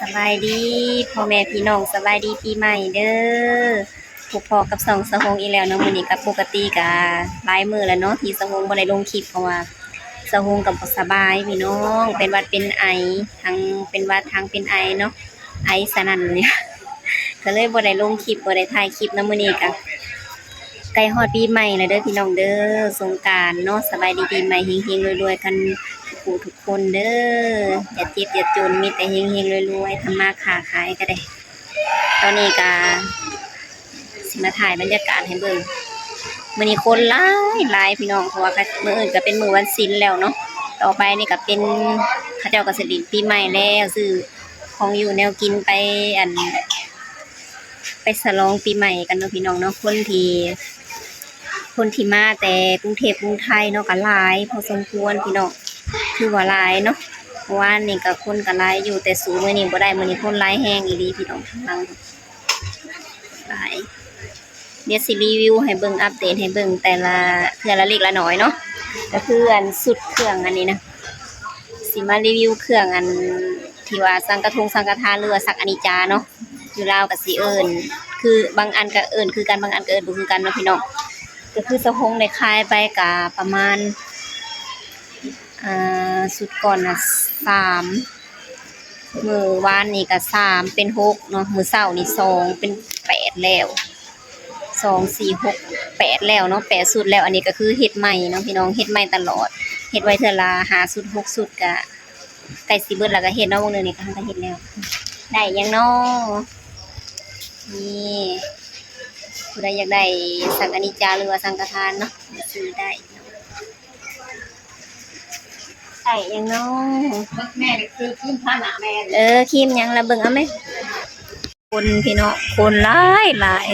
สบายดีพ่อแม่พี่น้องสบายดีปีใหม่เด้อผูกพอกับสองสะฮงอีแล้วเนาะมื้อนี้ก็ปกติก็หลายมื้อแล้วเนาะที่สะฮงบ่ได้ลงคลิปเพราะว่าสะฮงก็บ่สบายพี่น้องเป็นหวัดเป็นไอทั้งเป็นหวัดทั้งเป็นไอเนาะไอสนั่นเนี่ยก็เลยบ่ได้ลงคลิปบ่ได้ถ่ายคลิปเนาะมื้อนี้ก็ใกล้ฮอดปีใหม่แล้วเด้อพี่น้องเด้อสงกรานต์เนาะสบายดีปีใหม่เฮงๆรวยๆกันทุกคนเด้ออย่าเจ็บอย่าจนมีแต่เฮงๆรวยๆทำมาค้าขายก็ได้ ตอนนี้ก็สิมาถ่ายบรรยากาศให้เบิ่งมื้อนี้คนหลายพี่น้องเพราะว่ามื้ออื่นก็เป็นมื้อวันศีลแล้วเนาะต่อไปนี่ก็เป็นเขาเจ้าก็สิริปีใหม่แล้วซื้อของอยู่แนวกินไปไปฉลองปีใหม่กันเนาะพี่น้องเนาะคนที่มาแต่กรุงเทพกรุงไทยเนาะก็หลายพอสมควรพี่น้องคือว่าหลายเนาะเพราะว่านี่ก็คนก็หลายอยู่แต่สูมื้อนี้บ่ได้มื้อนี้คนหลายแฮงอีหลีพี่น้องทางหลังหลายเดี๋ยวสิรีวิวให้เบิ่งอัปเดตให้เบิ่งแต่ละเทื่อละเล็กละน้อยเนาะก็คือสุดเครื่องอันนี้นะสิมารีวิวเครื่องที่ว่าสังฆทานหรือว่าสักอนิจจาเนาะอยู่ลาวก็สิเอิ้นคือบางอันก็เอิ้นคือกันบางอันก็เอิ้นบ่คือกันเนาะพี่น้องก็คือสะพงได้ขายไปก็ประมาณสุดก่อนน่ะ3มื้อวานนี่ก็3เป็น6เนาะมื้อเช้านี่2เป็น8แล้ว2 4 6 8แล้วเนาะ8สุดแล้วอันนี้ก็คือเฮ็ดใหม่เนาะพี่น้องเฮ็ดใหม่ตลอดเฮ็ดไว้เทื่อละ5สุด6สุดก็ใกล้สิเบิดแล้วก็เฮ็ดเนาะวงนึงนี่ก็เฮ็ดแล้วได้ยังเนาะนี่ผู้ใดอยากได้สังฆนิจจาหรือว่าสังฆทานเนาะซื้อได้ใส่ยังน้องแม่คือครีมทาหน้าแม่ครีมยังละเบิ่งเอาไหมคนพี่น้องคนหลาย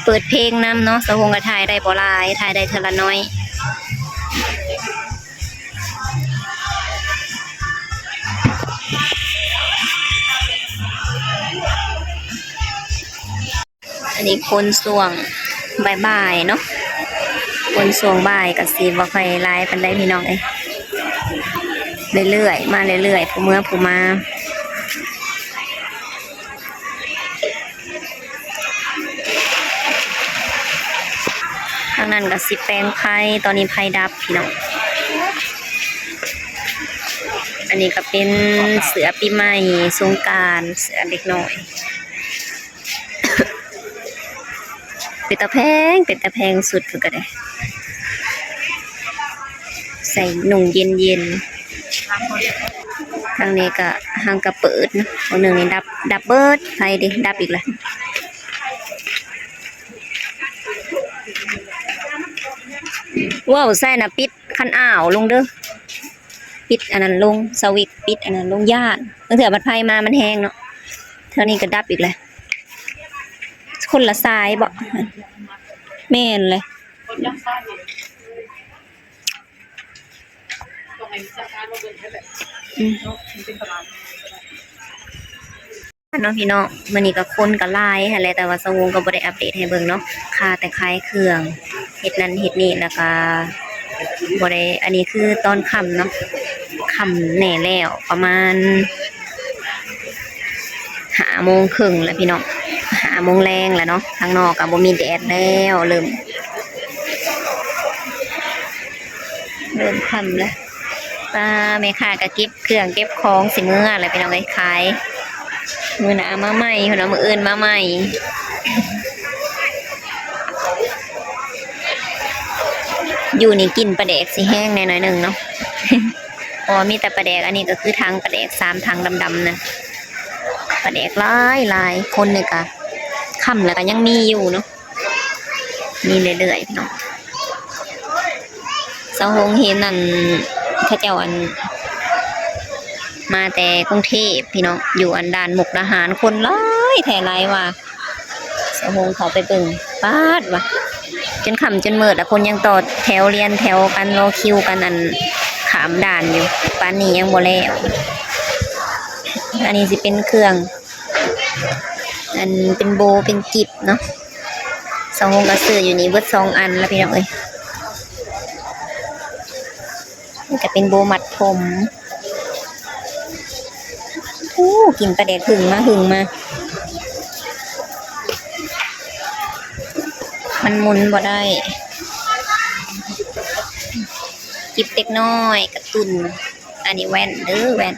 เปิดเพลงนำเนาะสะพงกระถ่ายได้บ่หลายถ่ายได้เท่าละน้อยอันนี้คนส่วงบ่ายๆเนาะคนส่วงบ่ายก็สิบ่ค่อยหลายปานใดพี่น้องเรื่อยๆมาเรื่อยๆผู้เมื่อผู้มาทางนั้นก็สิแปลงไพ่ตอนนี้ไพ่ดับพี่น้องอันนี้ก็เป็นเสือปีใหม่สงกรานต์เสือเด็กน้อยเป็นตะแพงสุดก็ได้ใส่หนุ่งเย็นทางนี้ก็หางกระเปิดนะคนหนึ่งนี่ดับเบิดไฟดิดับอีกแล้วว้าวใส่นะปิดคันอ่าวลงเด้อปิดอันนั้นลงสวิตปิดอันนั้นลงย่านตั้งแต่บัดไฟมามันแห้งเนาะเท่านี้ก็ดับอีกแล้วคนละสายบ่แม่นเลยน้องพี่น้องมื้อนี้ก็คนก็หลายหั่นแหละแต่ว่าสวงก็บ่ได้อัปเดตให้เบิ่งเนาะค่าแต่ขายเครื่องเฮ็ดนั่นเฮ็ดนี่แล้วก็บ่ได้อันนี้คือตอนค่ำเนาะค่ำแน่แล้วประมาณ5 โมงครึ่งแล้วพี่น้อง5 โมงแรงแล้วเนาะข้างนอกก็บ่มีแดดแล้วเริ่มค่ำแล้วป้าแม่ค้าก็เก็บเครื่องเก็บของสิมื้ออะไรพี่น้องขายมื้อหน้ามาใหม่พุ่นน่ะมื้ออื่นมาใหม่อยู่นี่กินปลาแดกสิแห้งแน่หน่อยนึงเนาะอ๋อมีแต่ปลาแดกอันนี้ก็คือถังปลาแดก3ถังดำๆนั่นปลาแดกหลายคนนี่ก็ค่ำแล้วก็ยังมีอยู่เนาะมีเรื่อยๆพี่น้องเสาหงเห็นนั่นเขาเจ้ามาแต่กรุงเทพพี่น้องอยู่ด่านมุกดาหารคนแถหลายว่าเสาหงเขาไปเบิ่งปาดว่ะจนค่ำจนมืดแล้วคนยังต่อแถวเรียนแถวกันรอคิวกันขามด่านอยู่ปานนี้ยังบ่แล้วอันนี้สิเป็นเครื่องเป็นโบเป็นกิบเนาะเสาหงก็ซื้ออยู่นี่เบิด2 อันแล้วพี่น้องจะเป็นโบมัดผม กินปลาแดกหึงมามันหมุนบ่ได้กิบเด็กน้อยกระตุนอันนี้แว่นเด้อแว่น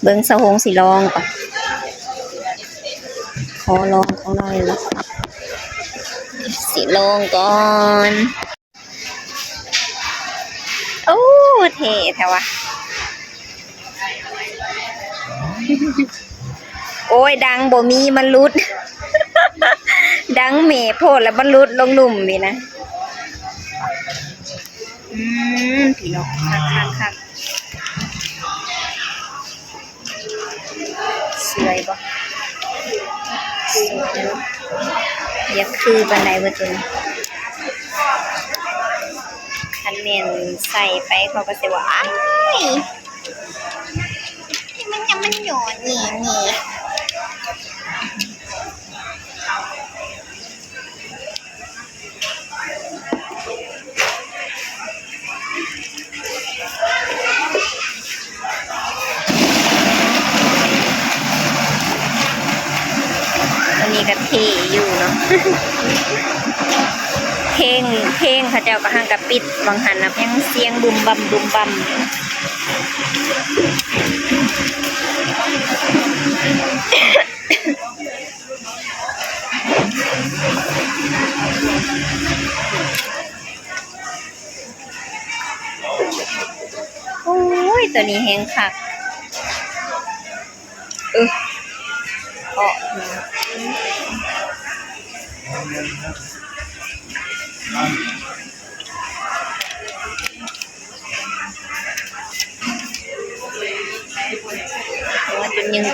เบิ่งสะหงสิลองก่อนขอลองของเราเลยสิลองก่อนโอ้เท่แท้วะโอ้ยดังบ่มีมันรุด ดังเมโพดแล้วมันรุดลงหลุมนี่นะพี่น้องคักสวยบ่สวยอยากคือบันไดบ่ตัวนี้คันแม่นใส่ไปเขาก็สิว่าอ้ายมันยังมันหย่อนนี่ตัวนี้ก็เท่อยู่เนาะ เพลงเขาเจ้าก็ห่างกับปิดบางหันนะยังเสียงบุมบัมโอ้ยตัวนี้แหงคักเพาะว่าจนยงพ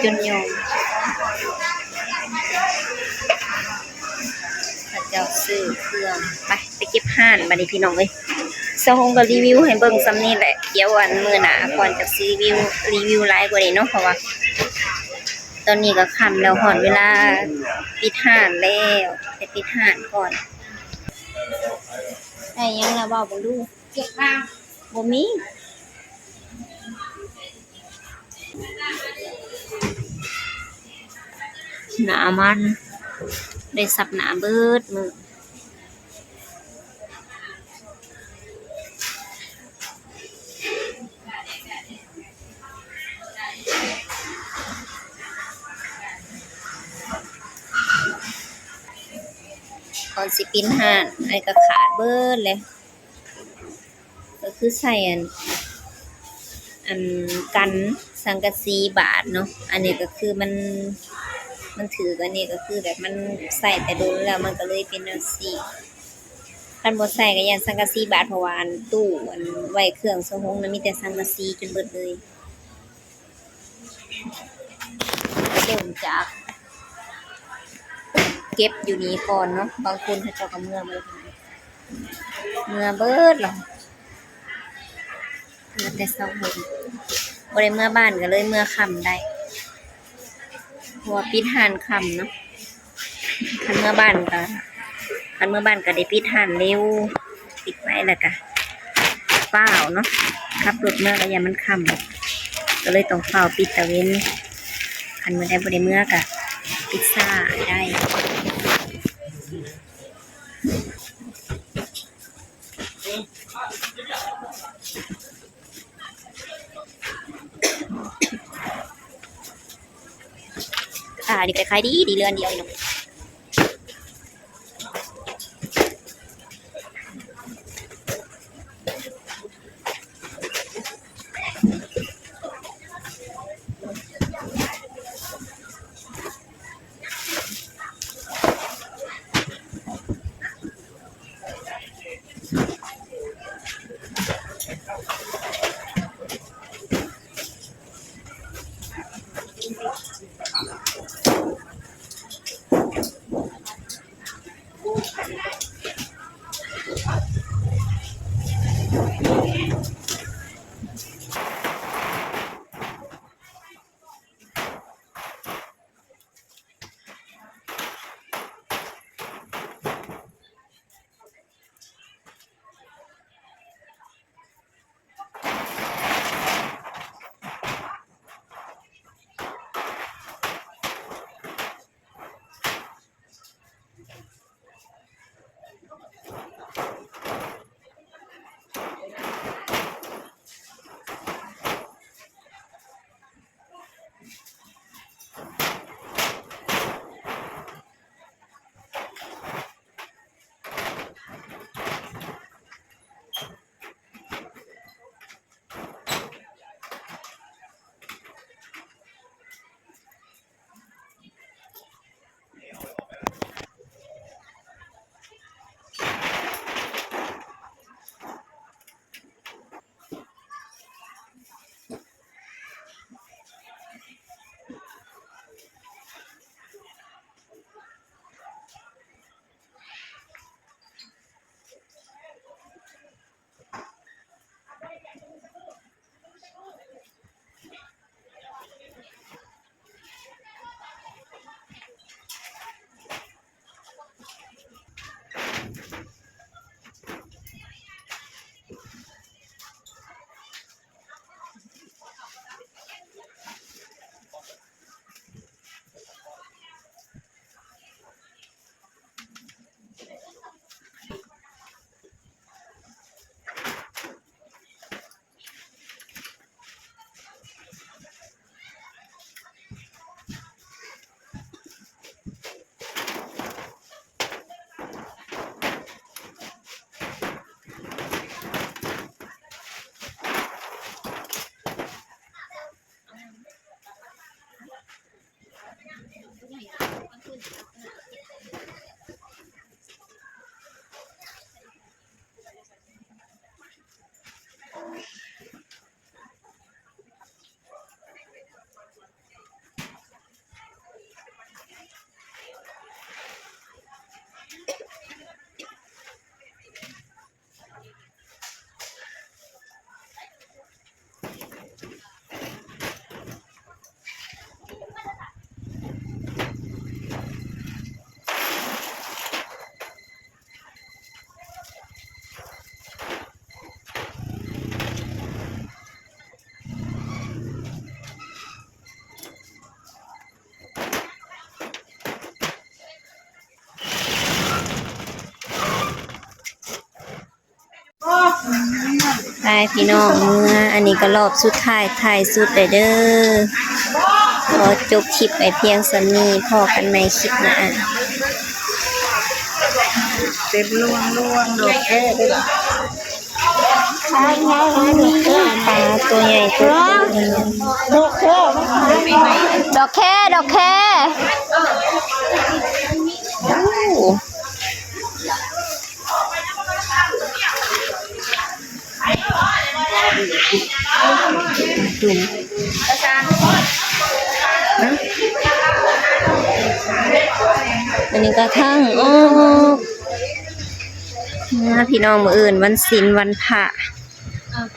ระเจ้าซื้อเครื่องไปเก็บห่านบัดนี้พี่น้องเอ้ยสะหงก็รีวิวให้เบิ่งซ้ำนี่แหละเดี๋ยววันมื้อหน้าก่อนจะซื้อรีวิวหลายกว่านี้เนาะเพราะว่าตอนนี้ก็ค่ำแล้วฮอดเวลาปิดห่านแล้วไปปิดห่านก่อนได้ยังล่ะเว้าบ่รู้เก็บบ้างบ่มีหนามันได้สับหนาเบิดมือก่อนสิปิ้นห่านไอ้ก็ขาดเบิดเลยก็คือใส่อันกันสังกะสีบาดเนาะอันนี้ก็คือมันถือกันนี่ก็คือแบบมันใส่แต่โดนแล้วมันก็เลยเป็นจังซี่คันบ่ใส่ก็ยันสังกะสีบาดเพราะว่าอันตู้อันไว้เครื่องสะหงนั้นมีแต่สังกะสีจนเบิดเลยเริ่มจากเก็บอยู่นี่ก่อนเนาะบางคนเขาเจ้าก็เมื่อเบิดหรอเมื่อแต่เช้าหงบ่ได้เมื่อบ้านก็เลยเมื่อค่ำได้เพราะว่าปิดห้านค่ำเนาะคันเมื่อบ้านก็ได้ปิดห้านเร็วปิดไว้แล้วก็เฝ้าเนาะขับรถเมื่อก็อย่ามันค่ำก็เลยต้องเฝ้าปิดตะเว้นคันเมื่อได้บ่ได้เมื่อก็ปิดซ่าได้ดีไปขายดีเรือนเดียวเนาะ ายพี่น้องเมื่ออันนี้ก็รอบสุดท้ายถ่ายสุดเลยเด้อขอจบคลิปไปเพียงสำนี้พอกันใหม่คลิปหน้า เต็มล่วงดอกแค่ได้หรอ ปลาตัวใหญ่ตัวโต ดอกแค่ ดอกแค่โอ้จุ่มอันนี้ก็ทั้งโอ้พี่น้องมื้ออื่นวันศีลวันพระ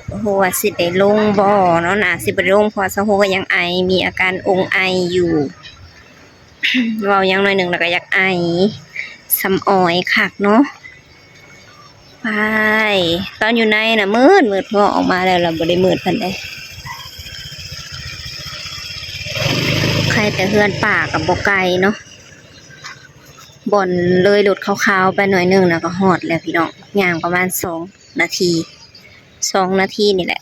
โอ้โหว่าสิได้ลงบ่เนาะน่ะสิบ่ได้ลงเพราะสะโฮก็ยังไอมีอาการองไออยู่ เว้ายังหน่อยหนึ่งแล้วก็อยากไอสำออยคักเนาะไปตอนอยู่ในน่ะมืดพอออกมาแล้วเราบ่ได้มืดปานใดใครแต่เฮือนป่ากับบ่ไกลเนาะบ่อนเลยรถขาวๆไปหน่อยหนึงแล้วก็ฮอดแล้วพี่น้องย่างประมาณ2 นาทีนี่แหละ